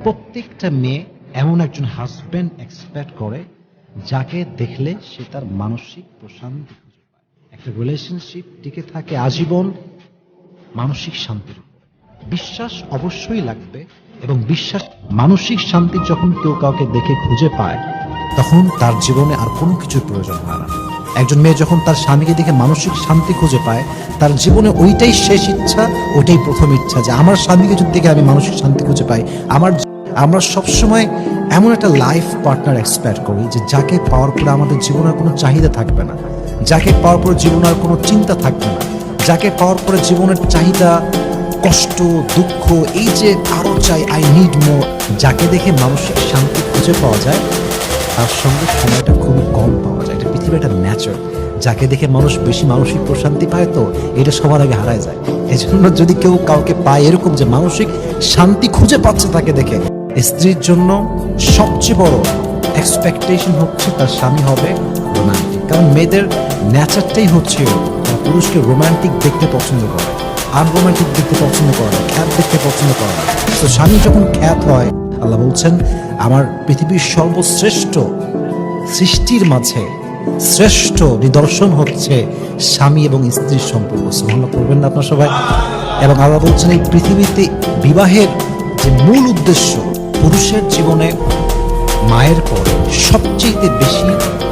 প্রত্যেকটা মেয়ে এমন একজন হাজবেন্ড এক্সপেক্ট করে যাকে দেখলে সে তার মানসিক প্রশান্তি খুঁজে পায়। একটা রিলেশনশিপ টিকে থাকে আজীবন মানসিক শান্তির উপর। বিশ্বাস অবশ্যই লাগবে, এবং বিশ্বাস মানসিক শান্তি যখন কেউ কাউকে দেখে খুঁজে পায় তখন তার জীবনে আর কোনো কিছুর প্রয়োজন হয় না। একজন মেয়ে যখন তার স্বামীকে দেখে মানসিক শান্তি খুঁজে পায়, তার জীবনে ওইটাই শেষ ইচ্ছা, ওইটাই প্রথম ইচ্ছা যে আমার স্বামীকে যদি দেখে আমি মানসিক শান্তি খুঁজে পাই। আমরা সবসময় এমন একটা লাইফ পার্টনার এক্সপেক্ট করি যে যাকে পাওয়ার পরে আমাদের জীবনের কোনো চাহিদা থাকবে না, যাকে পাওয়ার পরে জীবনের কোনো চিন্তা থাকবে না, যাকে পাওয়ার পরে জীবনের চাহিদা, কষ্ট, দুঃখ, এই যে আরো চাই, আই নিড মোর, যাকে দেখে মানসিক শান্তি খুঁজে পাওয়া যায় তার সঙ্গে সময়টা খুবই কম পাওয়া যায়। এটা পৃথিবীর একটা ন্যাচার। যাকে দেখে মানুষ বেশি মানসিক প্রশান্তি পায়, তো এটা সবার আগে হারায় যায়। এজন্য যদি কেউ কাউকে পায় এরকম যে মানসিক শান্তি খুঁজে পাচ্ছে তাকে দেখে, স্ত্রীর জন্য সবচেয়ে বড় এক্সপেকটেশন হচ্ছে তার স্বামী হবে রোমান্টিক। কারণ মেয়েদের ন্যাচারটাই হচ্ছে তারা পুরুষকে রোমান্টিক দেখতে পছন্দ করে, আনরোমান্টিক দেখতে পছন্দ করে না, খ্যাত দেখতে পছন্দ করে না। তো স্বামী যখন খ্যাত হয়, আল্লাহ বলছেন আমার পৃথিবীর সর্বশ্রেষ্ঠ সৃষ্টির মাঝে শ্রেষ্ঠ নিদর্শন হচ্ছে স্বামী এবং স্ত্রীর সম্পর্ক। সুবহানাল্লাহ করবেন না আপনার সবাই? এবং আল্লাহ বলছেন এই পৃথিবীতে বিবাহের যে মূল উদ্দেশ্য, পুরুষের জীবনে মায়ের পরে সবচেয়ে বেশি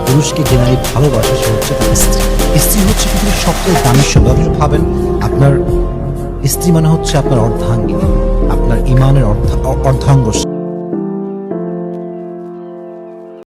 পুরুষকে যে নারী ভালোবাসে সে হচ্ছে তার স্ত্রী। স্ত্রী হচ্ছে পৃথিবীর সবচেয়ে দামি সম্পদ। আপনি ভাবেন আপনার স্ত্রী মানে হচ্ছে আপনার অর্ধাঙ্গিনী, আপনার ইমানের অর্ধাঙ্গ।